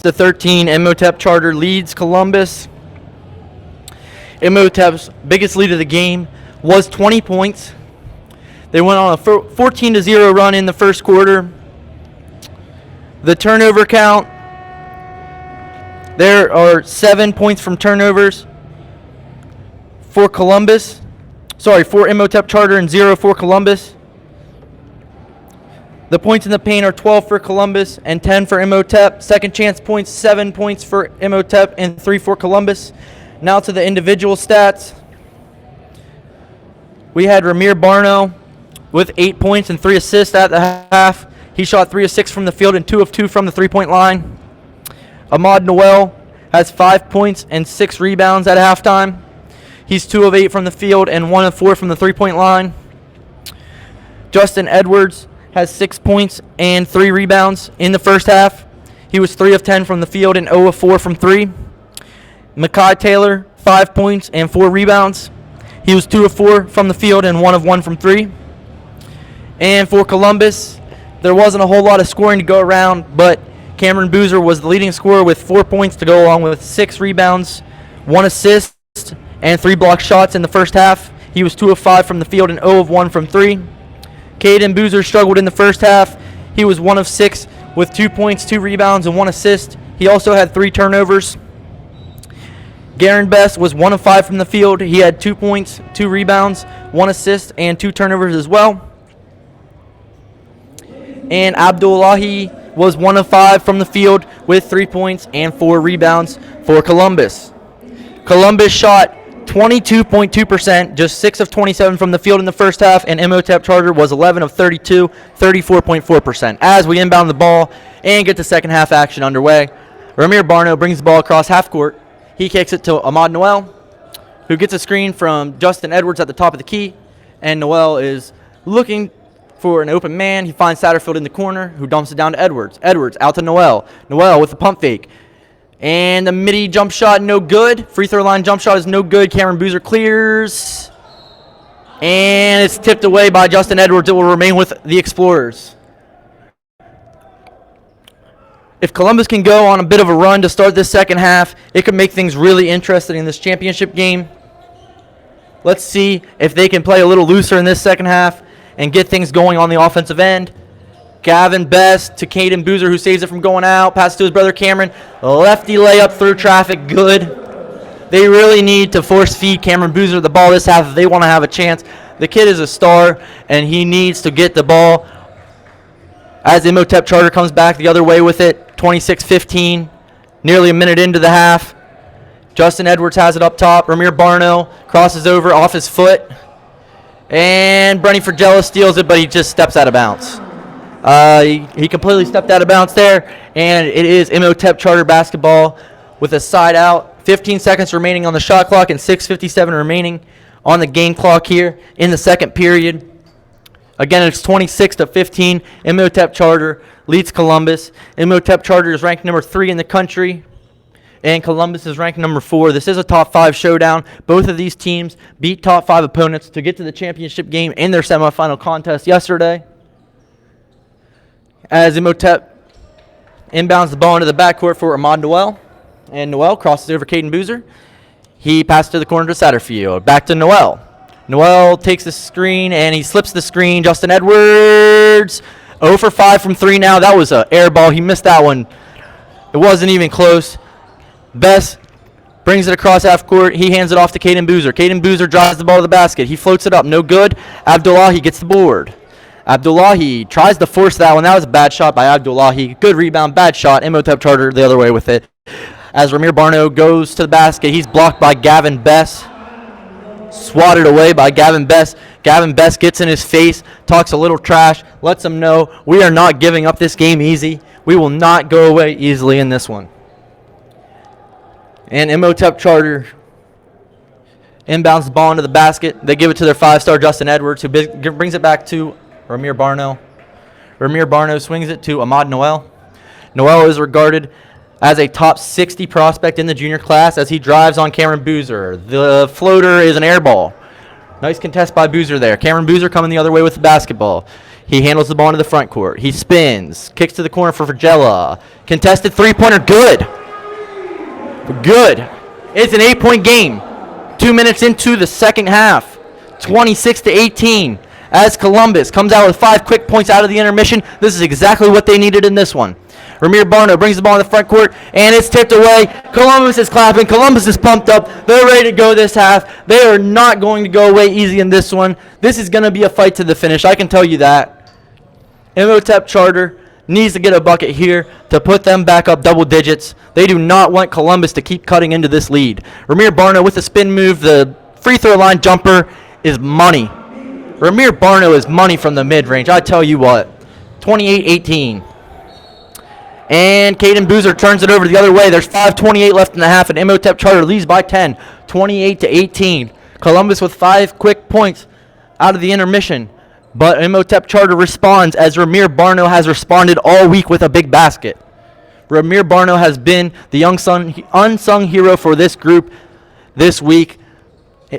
6-13. Imhotep Charter leads Columbus. Imhotep's biggest lead of the game was 20 points. They went on a 14-0 run in the first quarter. The turnover count, there are 7 points from turnovers for Columbus. Sorry, for Imhotep Charter and 0 for Columbus. The points in the paint are 12 for Columbus and 10 for Imhotep. Second chance points, 7 points for Imhotep and 3 for Columbus. Now to the individual stats. We had Ramir Barno with 8 points and 3 assists at the half. He shot 3 of 6 from the field and 2 of 2 from the three-point line. Ahmad Noel has 5 points and 6 rebounds at halftime. He's 2 of 8 from the field and 1 of 4 from the three-point line. Justin Edwards has 6 points and 3 rebounds in the first half. He was 3 of 10 from the field and 0 of 4 from 3. Makai Taylor, 5 points and 4 rebounds. He was 2 of 4 from the field and 1 of 1 from 3. And for Columbus, there wasn't a whole lot of scoring to go around, but Cameron Boozer was the leading scorer with 4 points to go along with 6 rebounds, 1 assist, and 3 blocked shots in the first half. He was 2 of 5 from the field and 0 of 1 from 3. Caden Boozer struggled in the first half. He was 1 of 6 with 2 points, 2 rebounds, and 1 assist. He also had 3 turnovers. Garen Best was 1 of 5 from the field. He had 2 points, 2 rebounds, 1 assist, and 2 turnovers as well. And Abdullahi was 1 of 5 from the field with 3 points and 4 rebounds for Columbus. Columbus shot 22.2%, just 6 of 27 from the field in the first half, and Imhotep Charter was 11 of 32, 34.4%. As we inbound the ball and get the second half action underway, Ramir Barno brings the ball across half court. He kicks it to Ahmad Noel, who gets a screen from Justin Edwards at the top of the key, and Noel is looking for an open man. He finds Satterfield in the corner, who dumps it down to Edwards. Edwards out to Noel. Noel with the pump fake. And the midi jump shot, no good. Free throw line jump shot is no good. Cameron Boozer clears. And it's tipped away by Justin Edwards. It will remain with the Explorers. If Columbus can go on a bit of a run to start this second half, it could make things really interesting in this championship game. Let's see if they can play a little looser in this second half and get things going on the offensive end. Gavin Best to Caden Boozer, who saves it from going out. Pass to his brother Cameron. Lefty layup through traffic. Good. They really need to force feed Cameron Boozer the ball this half if they want to have a chance. The kid is a star, and he needs to get the ball. As Imhotep Charter comes back the other way with it, 26-15, nearly a minute into the half. Justin Edwards has it up top. Ramir Barno crosses over off his foot. And Brenny Fragella steals it, but he just steps out of bounds. He completely stepped out of bounds there, and it is Imhotep Charter basketball with a side out. 15 seconds remaining on the shot clock and 6:57 remaining on the game clock here in the second period. Again, it's 26-15. Imhotep Charter leads Columbus. Imhotep Charter is ranked number 3 in the country, and Columbus is ranked number 4. This is a top 5 showdown. Both of these teams beat top 5 opponents to get to the championship game in their semifinal contest yesterday. As Imhotep inbounds the ball into the backcourt for Ahmad Noel, and Noel crosses over Caden Boozer. He passes to the corner to Satterfield. Back to Noel. Noel takes the screen, and he slips the screen. Justin Edwards, 0 for 5 from 3 now. That was an air ball. He missed that one. It wasn't even close. Best brings it across half court. He hands it off to Caden Boozer. Caden Boozer drives the ball to the basket. He floats it up. No good. Abdullahi gets the board. Abdullahi tries to force that one. That was a bad shot by Abdullahi. Good rebound, bad shot. Imhotep Charter the other way with it. As Ramir Barno goes to the basket, he's blocked by Gavin Best. Swatted away by Gavin Best. Gavin Best gets in his face, talks a little trash, lets him know we are not giving up this game easy. We will not go away easily in this one. And Imhotep Charter inbounds the ball into the basket. They give it to their 5-star Justin Edwards, who brings it back to Ramir Barno. Ramir Barno swings it to Ahmad Noel. Noel is regarded as a top 60 prospect in the junior class as he drives on Cameron Boozer. The floater is an air ball. Nice contest by Boozer there. Cameron Boozer coming the other way with the basketball. He handles the ball into the front court. He spins. Kicks to the corner for Virgella. Contested three-pointer. Good. Good. It's an 8-point game. 2 minutes into the second half. 26-18. As Columbus comes out with 5 quick points out of the intermission. This is exactly what they needed in this one. Ramir Barno brings the ball in the front court, and it's tipped away. Columbus is clapping. Columbus is pumped up. They're ready to go this half. They are not going to go away easy in this one. This is going to be a fight to the finish. I can tell you that. Imhotep Charter needs to get a bucket here to put them back up double digits. They do not want Columbus to keep cutting into this lead. Ramir Barno with the spin move. The free throw line jumper is money. Ramir Barno is money from the mid-range. I tell you what. 28-18. And Caden Boozer turns it over the other way. There's 5:28 left in the half, and Imhotep Charter leads by 10, 28-18. Columbus with 5 quick points out of the intermission. But Imhotep Charter responds as Ramir Barno has responded all week with a big basket. Ramir Barno has been the unsung hero for this group this week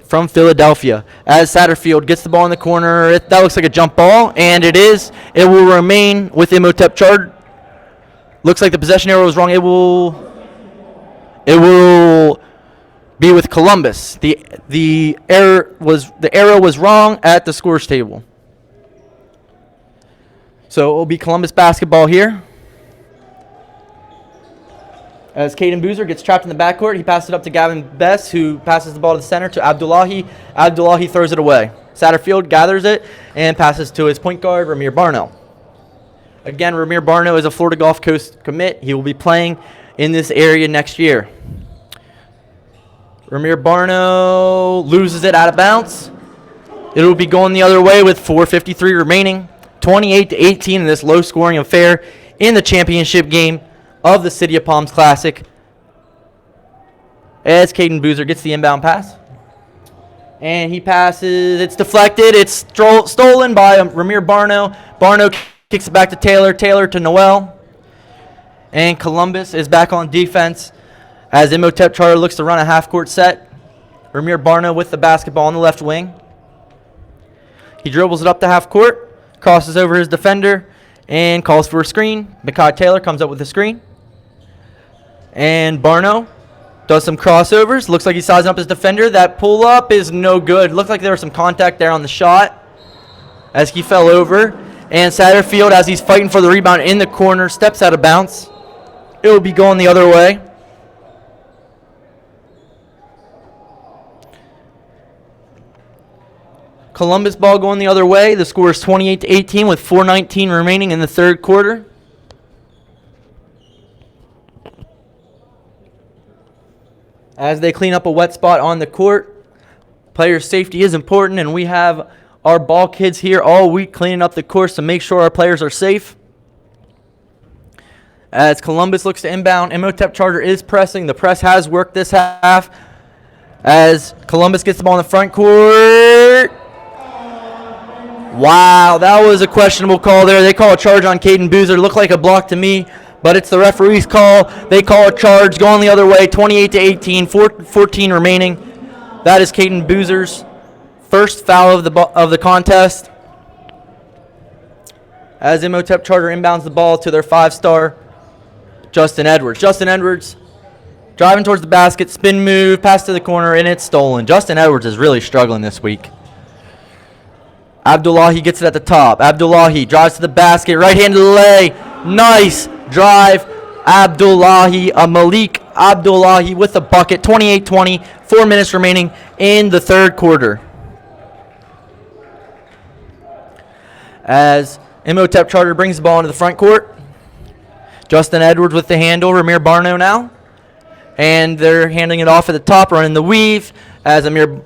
from Philadelphia. As Satterfield gets the ball in the corner, that looks like a jump ball, and it is. It will remain with Imhotep Charter. Looks like the possession arrow was wrong. It will be with Columbus. The arrow was wrong at the scores table. So it will be Columbus basketball here. As Caden Boozer gets trapped in the backcourt, he passes it up to Gavin Bess, who passes the ball to the center to Abdullahi. Abdullahi throws it away. Satterfield gathers it and passes to his point guard, Ramir Barno. Again, Ramir Barno is a Florida Gulf Coast commit. He will be playing in this area next year. Ramir Barno loses it out of bounds. It will be going the other way with 4:53 remaining. 28-18 in this low-scoring affair in the championship game of the City of Palms Classic. As Caden Boozer gets the inbound pass. And he passes. It's deflected. It's stolen by Ramir Barno. Barno kicks it back to Taylor. Taylor to Noel. And Columbus is back on defense as Imhotep Charter looks to run a half-court set. Ramir Barno with the basketball on the left wing. He dribbles it up to half court, crosses over his defender, and calls for a screen. Mekhi Taylor comes up with a screen. And Barno does some crossovers. Looks like he's sizing up his defender. That pull-up is no good. Looked like there was some contact there on the shot as he fell over. And Satterfield, as he's fighting for the rebound in the corner, steps out of bounds. It will be going the other way. Columbus ball going the other way. The score is 28-18 with 4:19 remaining in the third quarter. As they clean up a wet spot on the court, player safety is important, and we have our ball kids here all week cleaning up the course to make sure our players are safe. As Columbus looks to inbound, Imhotep Charter is pressing. The press has worked this half. As Columbus gets the ball in the front court. Wow, that was a questionable call there. They call a charge on Caden Boozer. Looked like a block to me, but it's the referee's call. They call a charge going the other way, 28-18, 14 remaining. That is Caden Boozer's first foul of the contest. As Imhotep Charter inbounds the ball to their 5-star, Justin Edwards. Justin Edwards driving towards the basket, spin move, pass to the corner, and it's stolen. Justin Edwards is really struggling this week. Abdullahi gets it at the top. Abdullahi drives to the basket, right-handed lay. Nice drive. Abdullahi, Malik Abdullahi with the bucket. 28-20, 4 minutes remaining in the third quarter. As Imhotep Charter brings the ball into the front court. Justin Edwards with the handle. Ramir Barno now. And they're handing it off at the top, running the weave. As Ramir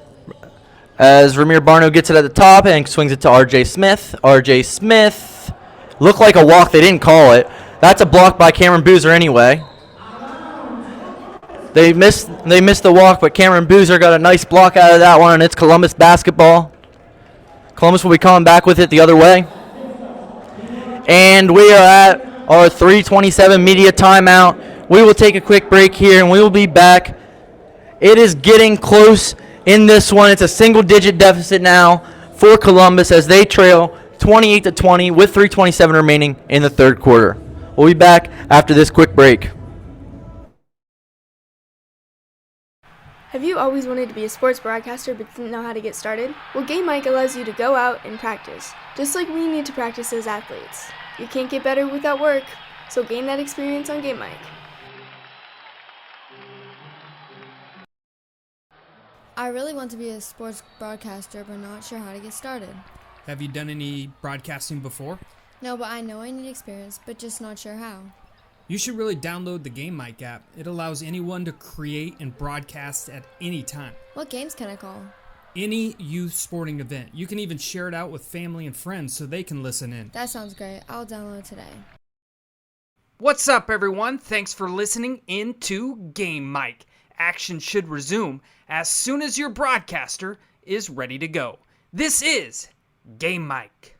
Barno gets it at the top and swings it to R.J. Smith. R.J. Smith looked like a walk. They didn't call it. That's a block by Cameron Boozer anyway. They missed the walk, but Cameron Boozer got a nice block out of that one, and it's Columbus basketball. Columbus will be coming back with it the other way. And we are at our 3:27 media timeout. We will take a quick break here, and we will be back. It is getting close in this one. It's a single-digit deficit now for Columbus as they trail 28-20 with 3:27 remaining in the third quarter. We'll be back after this quick break. Have you always wanted to be a sports broadcaster but didn't know how to get started? Well, Game Mic allows you to go out and practice, just like we need to practice as athletes. You can't get better without work, so gain that experience on Game Mic. I really want to be a sports broadcaster, but not sure how to get started. Have you done any broadcasting before? No, but I know I need experience, but just not sure how. You should really download the Game Mic app. It allows anyone to create and broadcast at any time. What games can I call? Any youth sporting event. You can even share it out with family and friends so they can listen in. That sounds great. I'll download today. What's up, everyone? Thanks for listening into Game Mic. Action should resume as soon as your broadcaster is ready to go. This is Game Mic.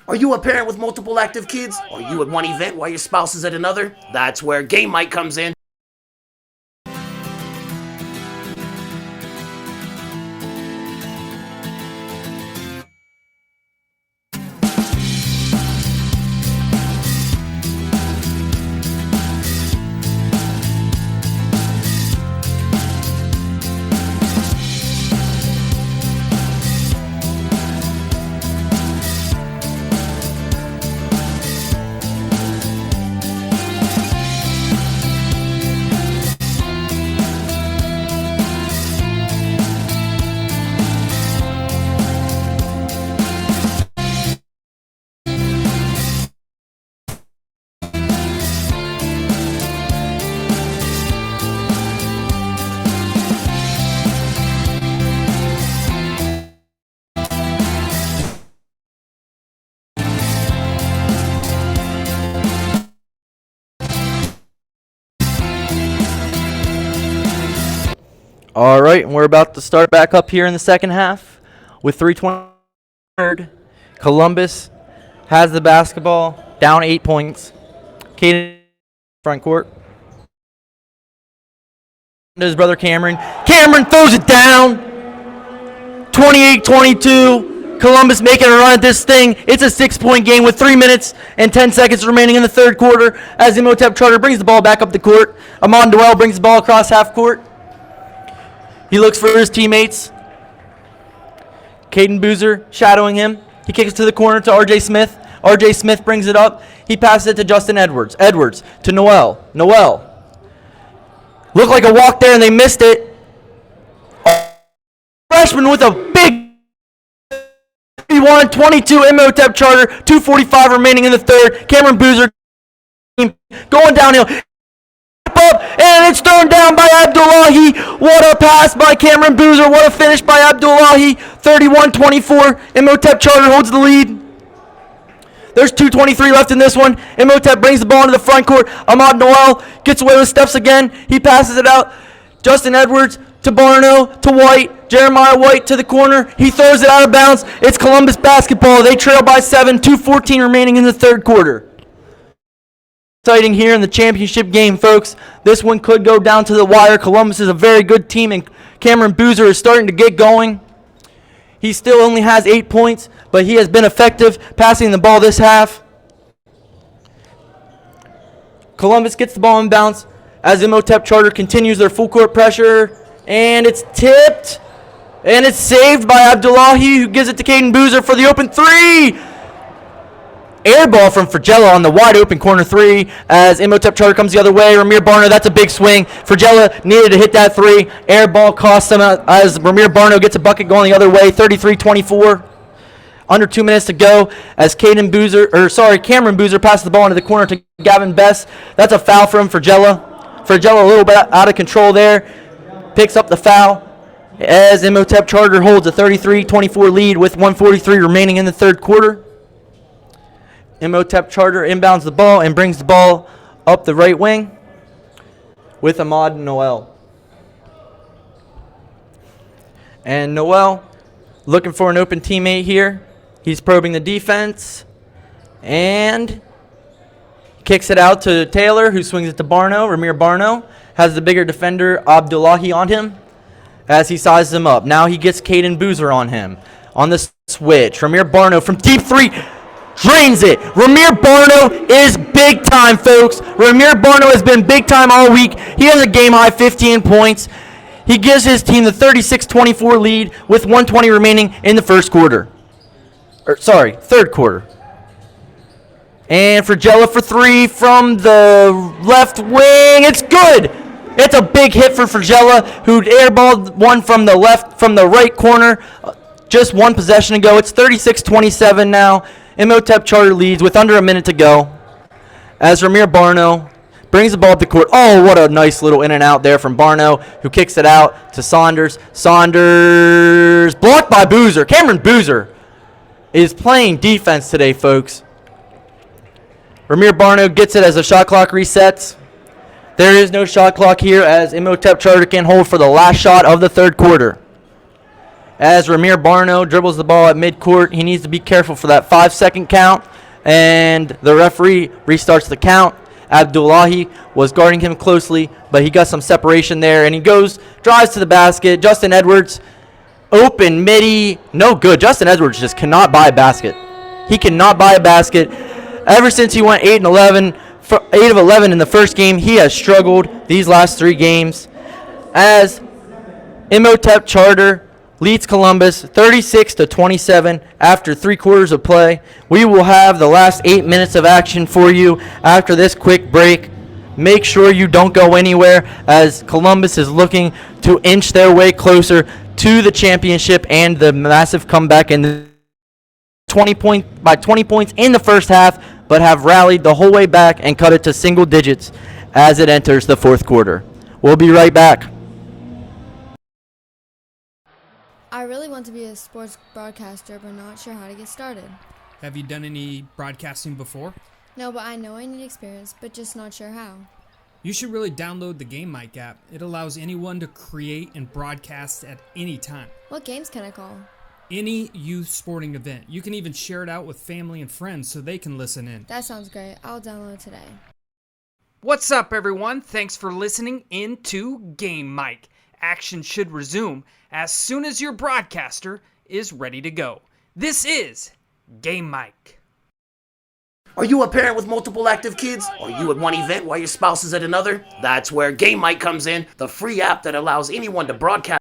Are you a parent with multiple active kids? Are you at one event while your spouse is at another? That's where Game Mic comes in. All right, and we're about to start back up here in the second half with 3:20. Columbus has the basketball, down 8 points. Caden front court. His brother Cameron. Cameron throws it down. 28-22. Columbus making a run at this thing. It's a 6-point game with 3 minutes and 10 seconds remaining in the third quarter as Imhotep Charter brings the ball back up the court. Amon Doyle brings the ball across half court. He looks for his teammates. Caden Boozer shadowing him. He kicks it to the corner to R.J. Smith. R.J. Smith brings it up. He passes it to Justin Edwards. Edwards to Noel. Noel. Looked like a walk there and they missed it. Freshman with a big 31-22 Imhotep Charter. 2:45 remaining in the third. Cameron Boozer going downhill. Up, and it's thrown down by Abdullahi. What a pass by Cameron Boozer. What a finish by Abdullahi. 31-24. Imhotep Charter holds the lead. There's 2:23 left in this one. Imhotep brings the ball into the front court. Ahmad Noel gets away with steps again. He passes it out. Justin Edwards to Barno, to White. Jeremiah White to the corner. He throws it out of bounds. It's Columbus basketball. They trail by 7. 2:14 remaining in the third quarter. Exciting here in the championship game, folks. This one could go down to the wire. Columbus is a very good team, and Cameron Boozer is starting to get going. He still only has 8 points, but he has been effective passing the ball this half. Columbus gets the ball in bounce as Imhotep Charter continues their full court pressure, and it's tipped, and it's saved by Abdullahi, who gives it to Caden Boozer for the open three. Air ball from Fragella on the wide open corner three as Imhotep Charter comes the other way. Ramir Barno, that's a big swing. Fragella needed to hit that three. Air ball costs him out as Ramir Barno gets a bucket going the other way. 33-24. Under 2 minutes to go as Cameron Boozer passes the ball into the corner to Gavin Best. That's a foul from Fragella. Fragella a little bit out of control there. Picks up the foul as Imhotep Charter holds a 33-24 lead with 1:43 remaining in the third quarter. Imhotep Charter inbounds the ball and brings the ball up the right wing with Ahmad Noel. And Noel looking for an open teammate here. He's probing the defense and kicks it out to Taylor, who swings it to Barno. Ramir Barno has the bigger defender Abdullahi on him as he sizes him up. Now he gets Caden Boozer on him. on the switch. Ramir Barno from deep three drains it. Ramir Barno is big time, folks. Ramir Barno has been big time all week. He has a game high 15 points. He gives his team the 36-24 lead with 1:20 remaining in the third quarter. And Fragella for three from the left wing. It's good. It's a big hit for Fragella, who airballed one from the right corner just one possession ago. It's 36-27 now. Imhotep Charter leads with under a minute to go as Ramir Barno brings the ball up the court. Oh, what a nice little in and out there from Barno, who kicks it out to Saunders. Saunders blocked by Boozer. Cameron Boozer is playing defense today, folks. Ramir Barno gets it as the shot clock resets. There is no shot clock here as Imhotep Charter can hold for the last shot of the third quarter. As Ramir Barno dribbles the ball at midcourt, he needs to be careful for that 5-second count, and the referee restarts the count. Abdullahi was guarding him closely, but he got some separation there, and he drives to the basket. Justin Edwards, open midi, no good. Justin Edwards just cannot buy a basket. He cannot buy a basket. Ever since he went 8 of 11 in the first game, he has struggled these last three games. As Imhotep Charter leads Columbus 36-27 after 3 quarters of play. We will have the last 8 minutes of action for you after this quick break. Make sure you don't go anywhere as Columbus is looking to inch their way closer to the championship and the massive comeback in the 20 points in the first half, but have rallied the whole way back and cut it to single digits as it enters the fourth quarter. We'll be right back. I really want to be a sports broadcaster, but not sure how to get started. Have you done any broadcasting before? No, but I know I need experience, but just not sure how. You should really download the Game Mic app. It allows anyone to create and broadcast at any time. What games can I call? Any youth sporting event. You can even share it out with family and friends so they can listen in. That sounds great. I'll download today. What's up, everyone? Thanks for listening into Game Mic. Action should resume as soon as your broadcaster is ready to go. This is Game Mic. Are you a parent with multiple active kids? Are you at one event while your spouse is at another? That's where Game Mic comes in, the free app that allows anyone to broadcast.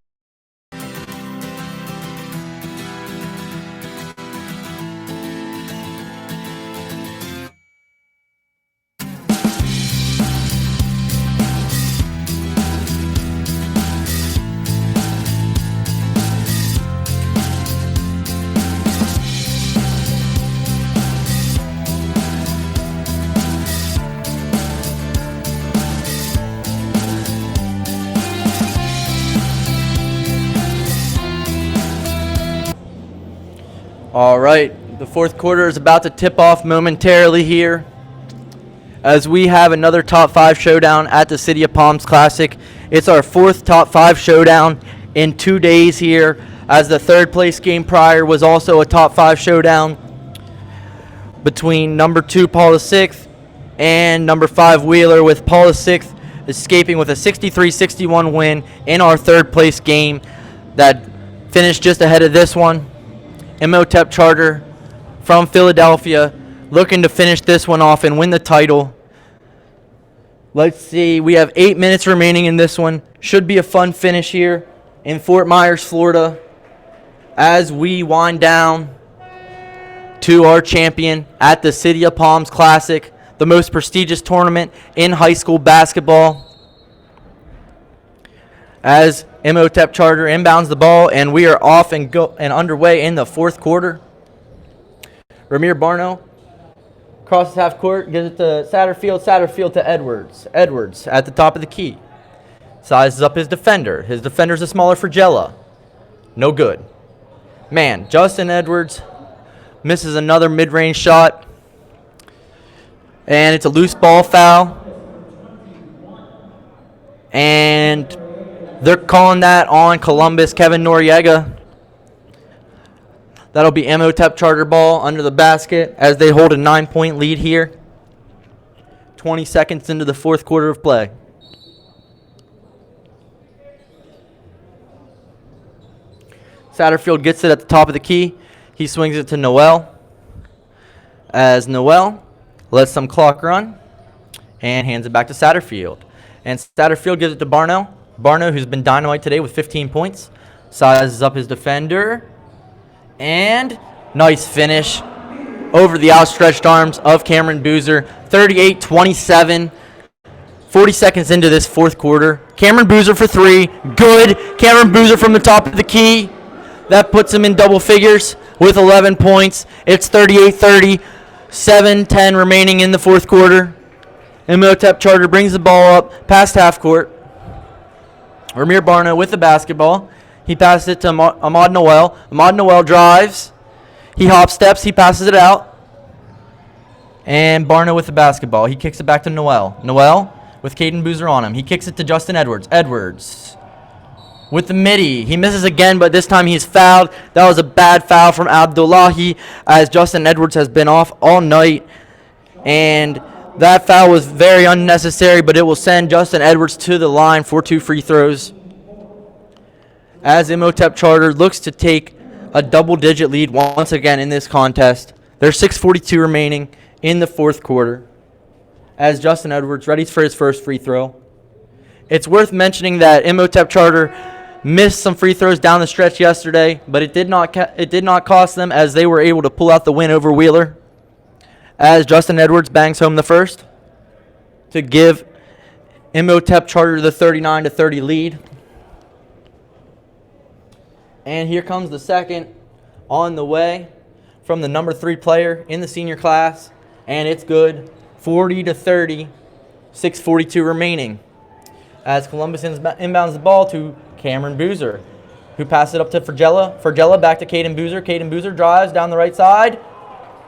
All right, the fourth quarter is about to tip off momentarily here as we have another top 5 showdown at the City of Palms Classic. It's our 4th top 5 showdown in 2 days here, as the third place game prior was also a top 5 showdown between number 2 Paul VI and number 5 Wheeler, with Paul VI escaping with a 63-61 win in our third place game that finished just ahead of this one. Imhotep Charter from Philadelphia looking to finish this one off and win the title. Let's see, we have 8 minutes remaining in this one. Should be a fun finish here in Fort Myers, Florida, as we wind down to our champion at the City of Palms Classic, the most prestigious tournament in high school basketball. As Imhotep Charter inbounds the ball, and we are off and underway in the fourth quarter. Ramir Barno crosses half court, gives it to Satterfield. Satterfield to Edwards. Edwards at the top of the key. Sizes up his defender. His defender's a smaller Fragella. No good. Man, Justin Edwards misses another mid-range shot. And it's a loose ball foul. And they're calling that on Columbus, Kevin Noriega. That'll be Imhotep Charter ball under the basket as they hold a 9-point lead here. 20 seconds into the fourth quarter of play. Satterfield gets it at the top of the key. He swings it to Noel. As Noel lets some clock run and hands it back to Satterfield. And Satterfield gives it to Barno. Barno, who's been dynamite today with 15 points, sizes up his defender. And nice finish over the outstretched arms of Cameron Boozer. 38-27. 40 seconds into this fourth quarter. Cameron Boozer for three. Good. Cameron Boozer from the top of the key. That puts him in double figures with 11 points. It's 38-30. 7:10 remaining in the fourth quarter. Imhotep Charter brings the ball up past half court. Ramir Barno with the basketball. He passes it to Ahmad Noel. Ahmad Noel drives. He hop steps. He passes it out. And Barno with the basketball. He kicks it back to Noel. Noel with Caden Boozer on him. He kicks it to Justin Edwards. Edwards with the midi. He misses again, but this time he's fouled. That was a bad foul from Abdullahi, as Justin Edwards has been off all night. And that foul was very unnecessary, but it will send Justin Edwards to the line for 2 free throws, as Imhotep Charter looks to take a double-digit lead once again in this contest. There's 6:42 remaining in the fourth quarter, as Justin Edwards readies for his first free throw. It's worth mentioning that Imhotep Charter missed some free throws down the stretch yesterday, but it did not cost them, as they were able to pull out the win over Wheeler, as Justin Edwards bangs home the first to give Imhotep Charter the 39-30 lead. And here comes the second on the way from the number 3 player in the senior class, and it's good. 40-30, 6:42 remaining, as Columbus inbounds the ball to Cameron Boozer, who passes it up to Fergella. Fergella back to Caden Boozer. Caden Boozer drives down the right side.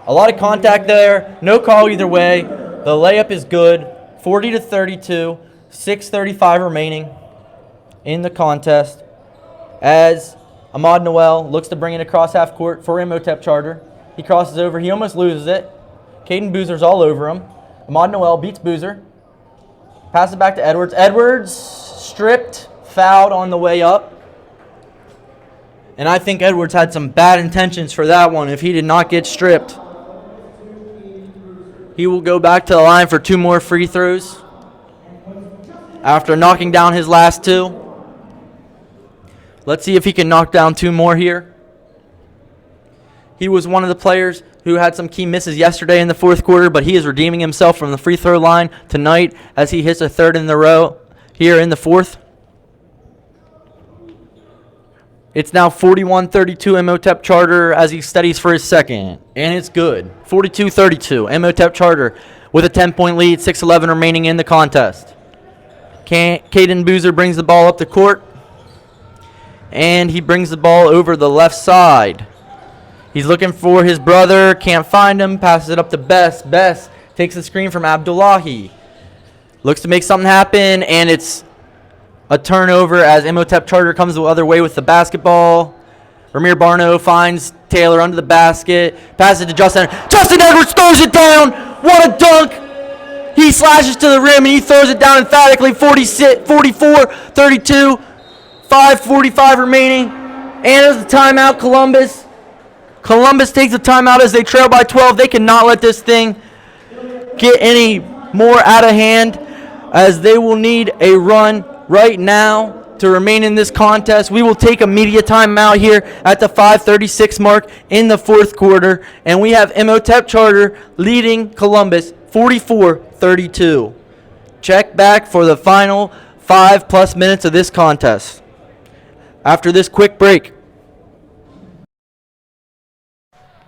A lot of contact there. No call either way. The layup is good. 40-32, 6:35 remaining in the contest, as Ahmad Noel looks to bring it across half court for Imhotep Charter. He crosses over. He almost loses it. Caden Boozer's all over him. Ahmad Noel beats Boozer. Pass it back to Edwards. Edwards stripped, fouled on the way up. And I think Edwards had some bad intentions for that one if he did not get stripped. He will go back to the line for 2 more free throws after knocking down his last 2. Let's see if he can knock down 2 more here. He was one of the players who had some key misses yesterday in the fourth quarter, but he is redeeming himself from the free throw line tonight as he hits a third in the row here in the fourth. It's now 41-32 Imhotep Charter as he studies for his second, and it's good. 42-32 Imhotep Charter with a 10-point lead, 6:11 remaining in the contest. Caden Boozer brings the ball up the court, and he brings the ball over the left side. He's looking for his brother, can't find him, passes it up to Best. Best takes the screen from Abdullahi. Looks to make something happen, and it's a turnover as Imhotep Charter comes the other way with the basketball. Ramir Barno finds Taylor under the basket, passes it to Justin. Justin Edwards throws it down. What a dunk. He slashes to the rim, and he throws it down emphatically. 44-32, 5:45 remaining. And as the timeout, Columbus takes a timeout as they trail by 12. They cannot let this thing get any more out of hand, as they will need a run right now to remain in this contest. We will take a media timeout here at the 5:36 mark in the fourth quarter, and we have Imhotep Charter leading Columbus 44-32. Check back for the final 5+ minutes of this contest after this quick break.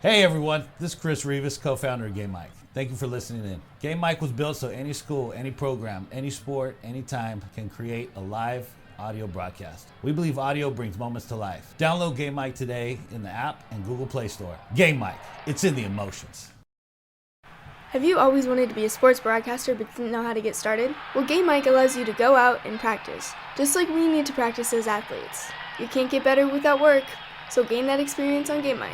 Hey everyone, this is Chris Rivas, co-founder of Game Mike. Thank you for listening in. Game Mike was built so any school, any program, any sport, anytime can create a live audio broadcast. We believe audio brings moments to life. Download Game Mike today in the app and Google Play Store. Game Mike, it's in the emotions. Have you always wanted to be a sports broadcaster but didn't know how to get started? Well, Game Mike allows you to go out and practice, just like we need to practice as athletes. You can't get better without work, so gain that experience on Game Mike.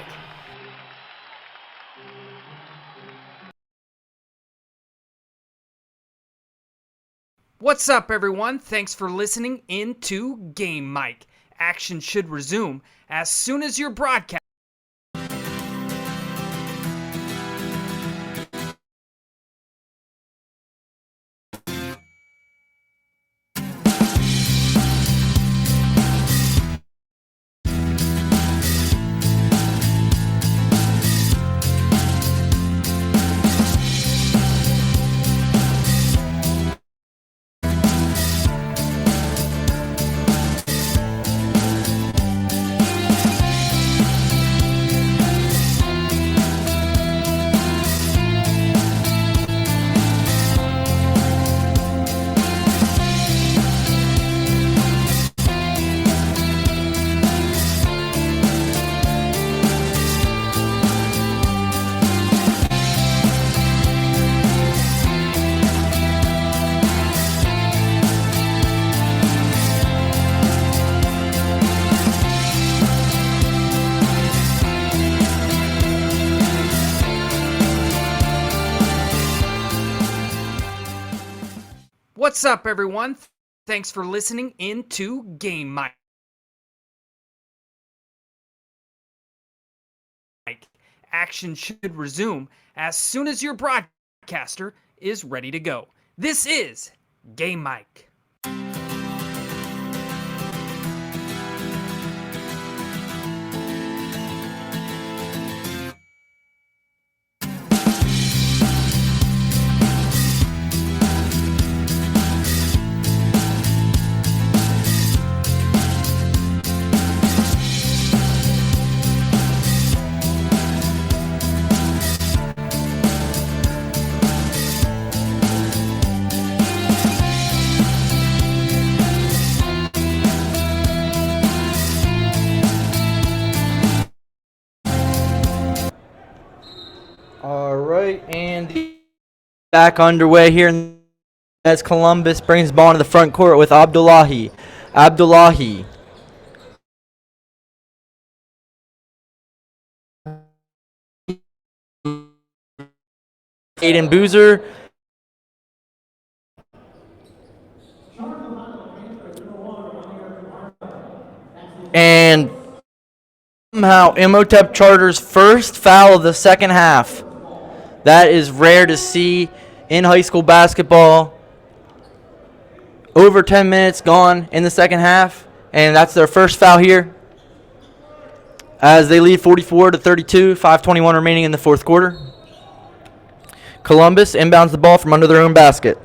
What's up, everyone? Thanks for listening in to Game Mike. Action should resume as soon as your broadcast. What's up, everyone? Thanks for listening in to Game Mike. Action should resume as soon as your broadcaster is ready to go. This is Game Mike. All right, and back underway here as Columbus brings the ball into the front court with Abdullahi. Abdullahi. Aiden Boozer. And somehow Imhotep Charter's first foul of the second half. That is rare to see in high school basketball. Over 10 minutes gone in the second half, and that's their first foul here as they lead 44-32, 5:21 remaining in the fourth quarter. Columbus inbounds the ball from under their own basket.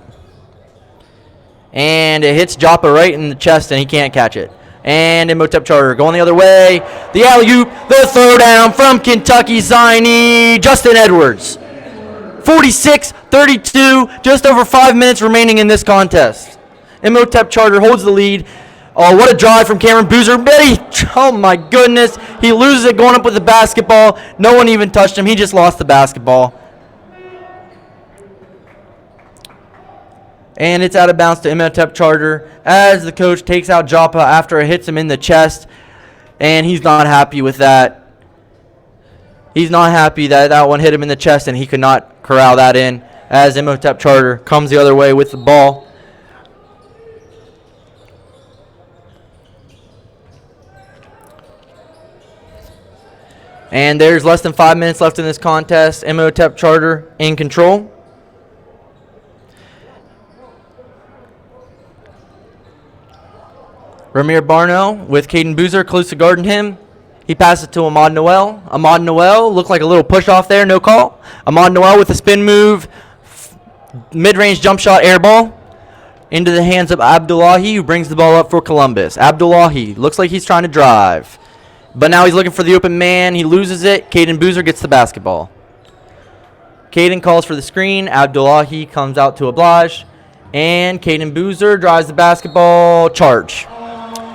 And it hits Joppa right in the chest, and he can't catch it. And Imhotep Charter going the other way. The alley-oop, the throwdown from Kentucky Ziny, Justin Edwards. 46-32, just over 5 minutes remaining in this contest. Imhotep Charter holds the lead. Oh, what a drive from Cameron Boozer. Oh my goodness. He loses it going up with the basketball. No one even touched him. He just lost the basketball. And it's out of bounds to Imhotep Charter as the coach takes out Joppa after it hits him in the chest. And he's not happy with that. He's not happy that that one hit him in the chest and he could not corral that in as Imhotep Charter comes the other way with the ball. And there's less than 5 minutes left in this contest. Imhotep Charter in control. Ramir Barno with Caden Boozer close to guarding him. He passes it to Ahmad Noel. Ahmad Noel looked like a little push off there, no call. Ahmad Noel with a spin move, mid-range jump shot, air ball into the hands of Abdullahi, who brings the ball up for Columbus. Abdullahi looks like he's trying to drive, but now he's looking for the open man. He loses it. Caden Boozer gets the basketball. Caden calls for the screen. Abdullahi comes out to oblige, and Caden Boozer drives the basketball. Charge.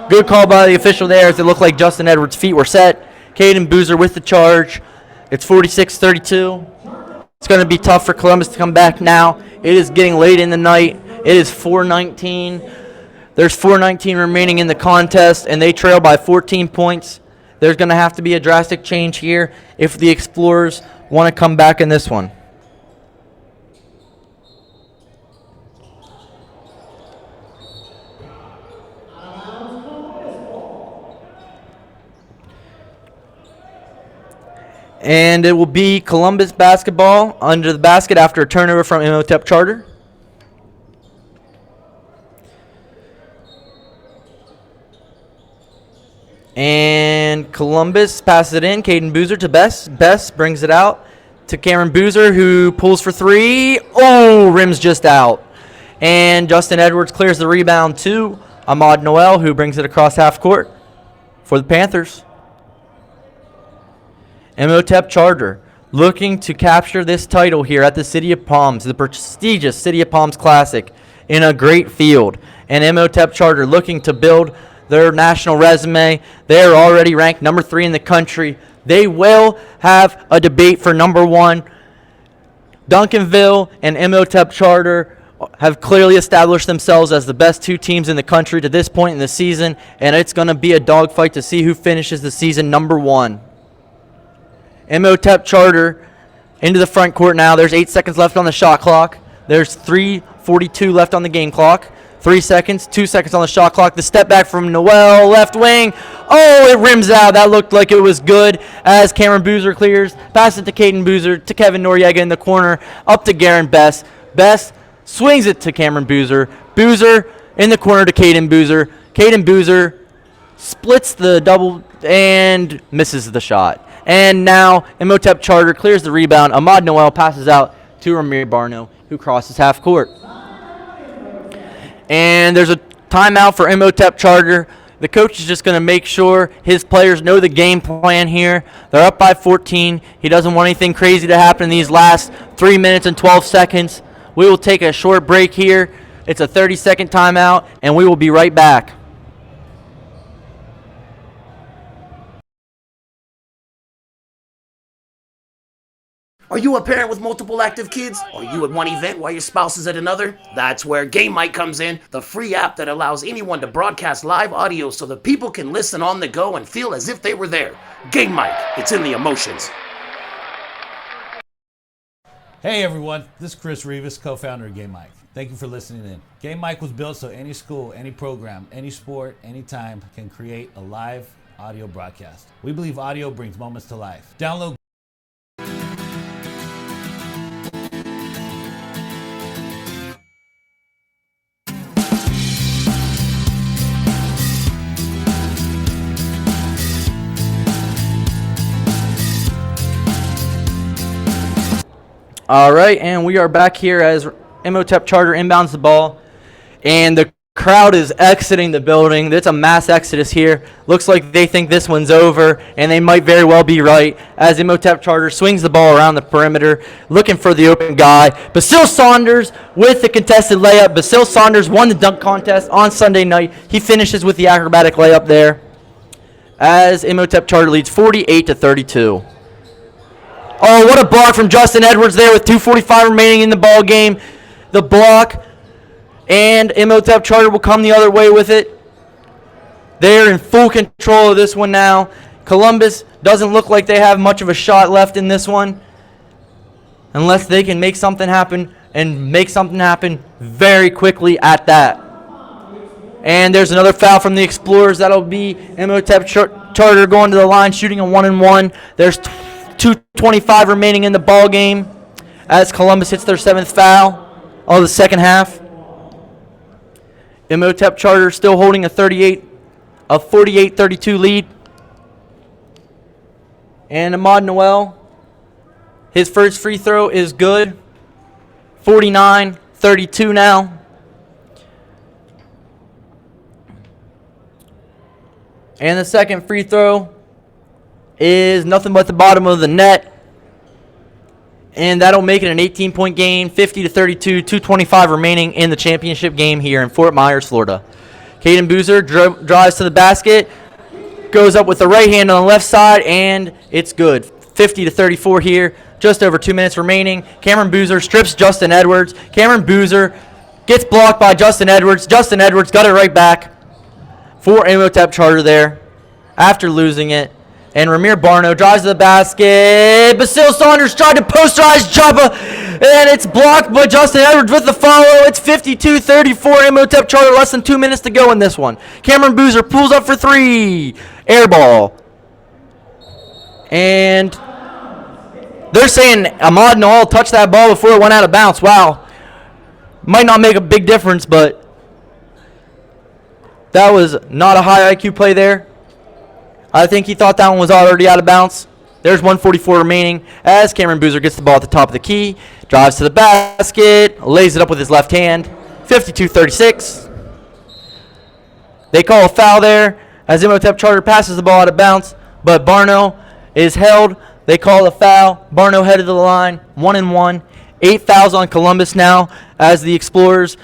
Good call by the official there as it looked like Justin Edwards' feet were set. Caden Boozer with the charge. It's 46-32. It's going to be tough for Columbus to come back now. It is getting late in the night. It is 4:19. There's 4:19 remaining in the contest, and they trail by 14 points. There's going to have to be a drastic change here if the Explorers want to come back in this one. And it will be Columbus basketball under the basket after a turnover from Imhotep Charter. And Columbus passes it in. Caden Boozer to Best. Best brings it out to Cameron Boozer, who pulls for three. Oh, rims just out. And Justin Edwards clears the rebound to Ahmad Noel, who brings it across half court for the Panthers. Imhotep Charter looking to capture this title here at the City of Palms, the prestigious City of Palms Classic, in a great field. And Imhotep Charter looking to build their national resume. They are already ranked number 3 in the country. They will have a debate for number 1. Duncanville and Imhotep Charter have clearly established themselves as the best 2 teams in the country to this point in the season, and it's going to be a dogfight to see who finishes the season number 1. Imhotep Charter into the front court now. There's 8 seconds left on the shot clock. There's 3:42 left on the game clock. 3 seconds, 2 seconds on the shot clock. The step back from Noel, left wing. Oh, it rims out. That looked like it was good as Cameron Boozer clears. Pass it to Caden Boozer, to Kevin Noriega in the corner, up to Garen Best. Best swings it to Cameron Boozer. Boozer in the corner to Caden Boozer. Caden Boozer splits the double and misses the shot. And now Imhotep Charter clears the rebound. Ahmad Noel passes out to Ramir Barno, who crosses half court. And there's a timeout for Imhotep Charter. The coach is just going to make sure his players know the game plan here. They're up by 14. He doesn't want anything crazy to happen in these last 3 minutes and 12 seconds. We will take a short break here. It's a 30-second timeout, and we will be right back. Are you a parent with multiple active kids? Are you at one event while your spouse is at another? That's where Game Mic comes in, the free app that allows anyone to broadcast live audio so that people can listen on the go and feel as if they were there. Game Mic, it's in the emotions. Hey everyone, this is Chris Rivas, co-founder of Game Mic. Thank you for listening in. Game Mic was built so any school, any program, any sport, anytime can create a live audio broadcast. We believe audio brings moments to life. Download All right, and we are back here as Imhotep Charter inbounds the ball, and the crowd is exiting the building. It's a mass exodus here. Looks like they think this one's over, and they might very well be right, as Imhotep Charter swings the ball around the perimeter, looking for the open guy. Basil Saunders with the contested layup. Basil Saunders won the dunk contest on Sunday night. He finishes with the acrobatic layup there, as Imhotep Charter leads 48-32. Oh, what a block from Justin Edwards there with 2:45 remaining in the ball game. The block, and Imhotep Charter will come the other way with it. They're in full control of this one now. Columbus doesn't look like they have much of a shot left in this one, unless they can make something happen, and make something happen very quickly at that. And there's another foul from the Explorers. That'll be Imhotep Charter going to the line, shooting a 1-and-1. There's 2:25 remaining in the ball game as Columbus hits their 7th foul of the second half. Imhotep Charter still holding a 48-32 lead. And Ahmad Noel, his first free throw is good. 49-32 now. And the second free throw is nothing but the bottom of the net. And that'll make it an 18-point game, 50-32, 2:25 remaining in the championship game here in Fort Myers, Florida. Caden Boozer drives to the basket, goes up with the right hand on the left side, and it's good. 50-34 here, just over 2 minutes remaining. Cameron Boozer strips Justin Edwards. Cameron Boozer gets blocked by Justin Edwards. Justin Edwards got it right back for Imhotep Charter there after losing it. And Ramir Barno drives to the basket. Basil Saunders tried to posterize Jumpa, and it's blocked by Justin Edwards with the follow. It's 52-34. Imhotep Charter, less than 2 minutes to go in this one. Cameron Boozer pulls up for 3. Air ball. And They're saying Ahmad Noel touched that ball before it went out of bounds. Wow. Might not make a big difference, but that was not a high IQ play there. I think he thought that one was already out of bounds. There's 1:44 remaining as Cameron Boozer gets the ball at the top of the key, drives to the basket, lays it up with his left hand. 52-36. They call a foul there as Imhotep Charter passes the ball out of bounds, but Barno is held. They call a foul. Barno headed to the line, 1-1. 8 fouls on Columbus now as the Explorers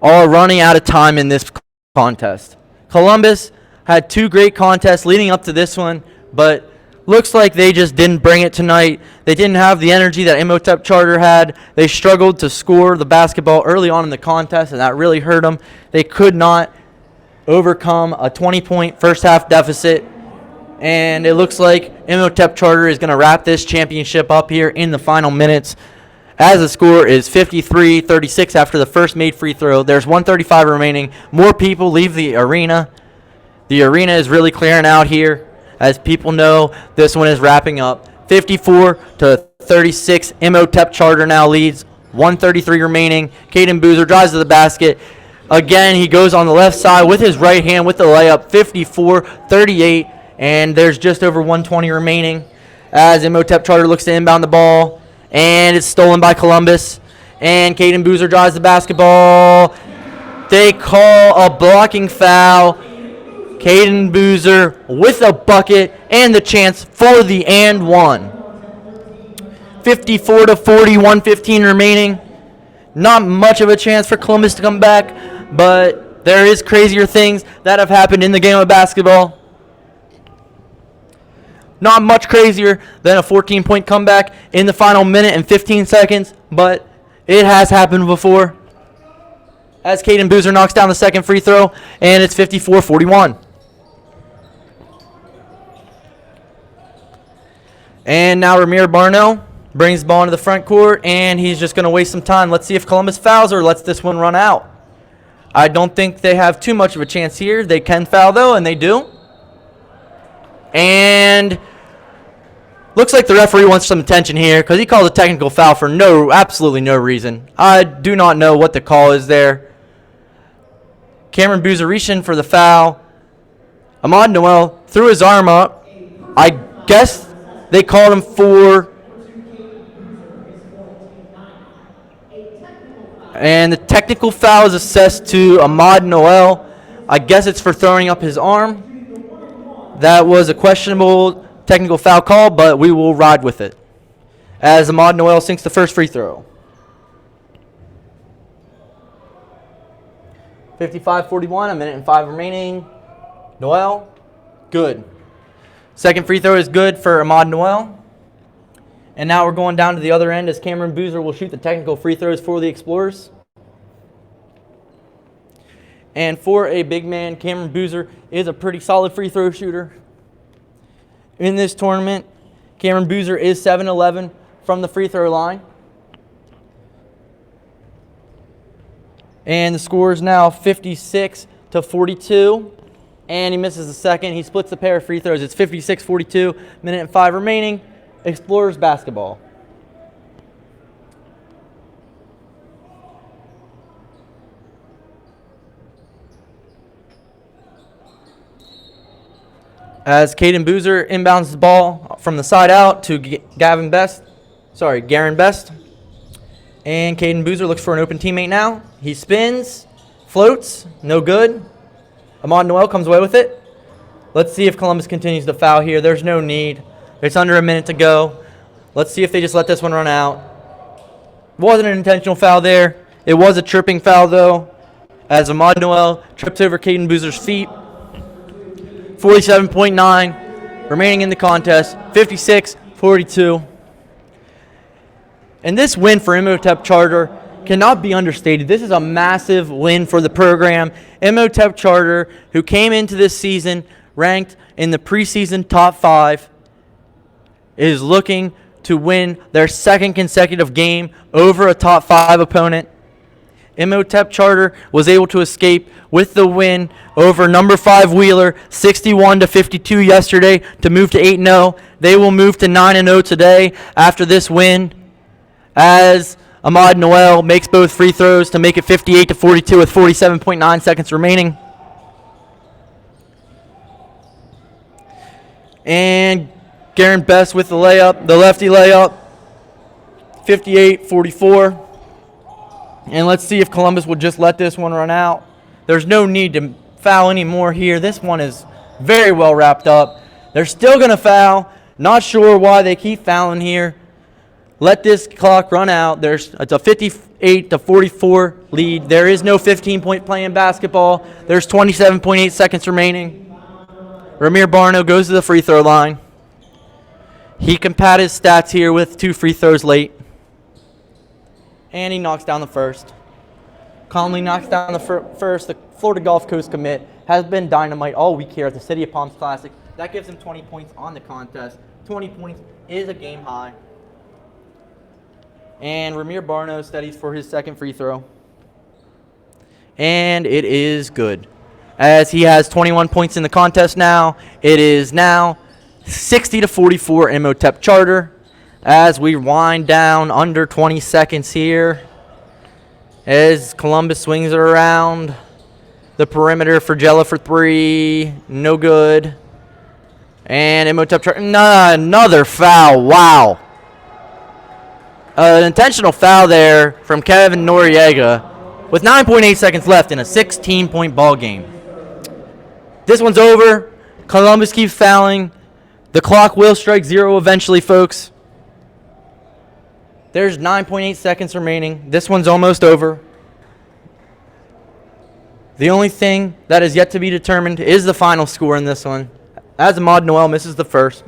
are running out of time in this contest. Columbus had 2 great contests leading up to this one, but looks like they just didn't bring it tonight. They didn't have the energy that Imhotep Charter had. They struggled to score the basketball early on in the contest, and that really hurt them. They could not overcome a 20-point first-half deficit, and it looks like Imhotep Charter is going to wrap this championship up here in the final minutes as the score is 53-36 after the first made free throw. There's 1:35 remaining. More people leave the arena. The arena is really clearing out here as people know this one is wrapping up. 54-36, Imhotep Charter now leads. 1:33 remaining. Caden Boozer drives to the basket. Again, he goes on the left side with his right hand with the layup. 54-38, and there's just over 1:20 remaining as Imhotep Charter looks to inbound the ball, and it's stolen by Columbus. And Caden Boozer drives the basketball. They call a blocking foul. Caden Boozer with a bucket and the chance for the and one. 54-40, 1:15 remaining. Not much of a chance for Columbus to come back, but there is crazier things that have happened in the game of basketball. Not much crazier than a 14-point comeback in the final minute and 15 seconds, but it has happened before. As Caden Boozer knocks down the second free throw, and it's 54-41. And now Ramir Barno brings the ball into the front court, and he's just going to waste some time. Let's see if Columbus fouls or lets this one run out. I don't think they have too much of a chance here. They can foul, though, and they do. And looks like the referee wants some attention here because he called a technical foul for absolutely no reason. I do not know what the call is there. Cameron Boozer reaching for the foul. Ahmad Noel threw his arm up. I guess they called him for, and the technical foul is assessed to Ahmad Noel. I guess it's for throwing up his arm. That was a questionable technical foul call, but we will ride with it as Ahmad Noel sinks the first free throw. 55-41, a minute and 5 remaining. Noel, good. Second free throw is good for Ahmad Noel. And now we're going down to the other end as Cameron Boozer will shoot the technical free throws for the Explorers. And for a big man, Cameron Boozer is a pretty solid free throw shooter. In this tournament, Cameron Boozer is 7-11 from the free throw line. And the score is now 56-42. And he misses the second. He splits the pair of free throws. It's 56-42, minute and 5 remaining. Explorers basketball. As Caden Boozer inbounds the ball from the side out to Garen Best. And Caden Boozer looks for an open teammate now. He spins, floats, no good. Ahmad Noel comes away with it. Let's see if Columbus continues to foul here. There's no need. It's under a minute to go. Let's see if they just let this one run out. It wasn't an intentional foul there. It was a tripping foul, though, as Ahmad Noel trips over Caden Boozer's feet. 47.9 remaining in the contest. 56-42. And this win for Imhotep Charter cannot be understated. This is a massive win for the program. Imhotep Charter, who came into this season ranked in the preseason top 5, is looking to win their second consecutive game over a top 5 opponent. Imhotep Charter was able to escape with the win over number 5 Wheeler, 61-52 yesterday to move to 8-0. They will move to 9-0 today after this win, as Ahmad Noel makes both free throws to make it 58-42 with 47.9 seconds remaining. And Garen Best with the layup, the lefty layup, 58-44. And let's see if Columbus will just let this one run out. There's no need to foul anymore here. This one is very well wrapped up. They're still going to foul. Not sure why they keep fouling here. Let this clock run out. It's a 58-44 lead. There is no 15-point play in basketball. There's 27.8 seconds remaining. Ramir Barno goes to the free throw line. He can pad his stats here with 2 free throws late. And he knocks down the first. Calmly knocks down the first. The Florida Gulf Coast commit has been dynamite all week here at the City of Palms Classic. That gives him 20 points on the contest. 20 points is a game high. And Ramir Barno steadies for his second free throw. And it is good, as he has 21 points in the contest now. It is now 60-44 Imhotep Charter. As we wind down under 20 seconds here, as Columbus swings it around the perimeter for Jella for 3, no good. And Imhotep Charter, another foul, wow. An intentional foul there from Kevin Noriega with 9.8 seconds left in a 16-point ball game. This one's over. Columbus keeps fouling. The clock will strike 0 eventually, folks. There's 9.8 seconds remaining. This one's almost over. The only thing that is yet to be determined is the final score in this one, as Ahmad Noel misses the first.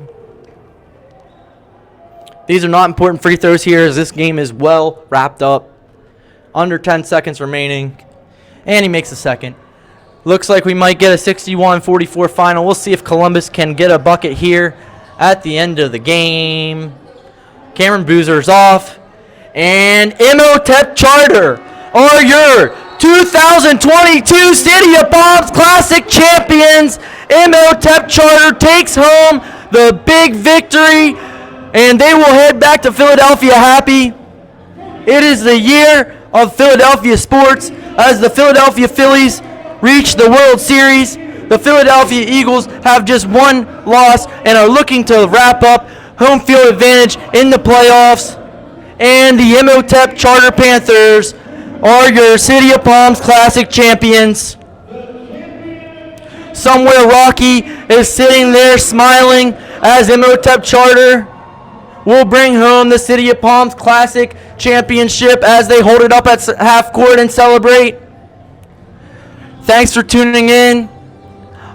These are not important free throws here, as this game is well wrapped up. Under 10 seconds remaining. And he makes the second. Looks like we might get a 61-44 final. We'll see if Columbus can get a bucket here at the end of the game. Cameron Boozer's off. And Imhotep Charter are your 2022 City of Palms Classic champions. Imhotep Charter takes home the big victory, and they will head back to Philadelphia happy. It is the year of Philadelphia sports, as the Philadelphia Phillies reach the World Series. The Philadelphia Eagles have just one loss and are looking to wrap up home field advantage in the playoffs. And the Imhotep Charter Panthers are your City of Palms Classic champions. Somewhere Rocky is sitting there smiling, as Imhotep Charter will bring home the City of Palms Classic championship as they hold it up at half court and celebrate. Thanks for tuning in.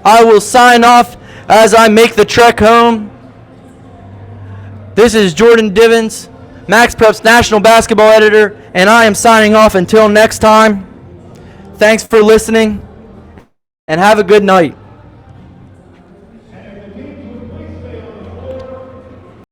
I will sign off as I make the trek home. This is Jordan Divins, Max Prep's national basketball editor, and I am signing off until next time. Thanks for listening, and have a good night.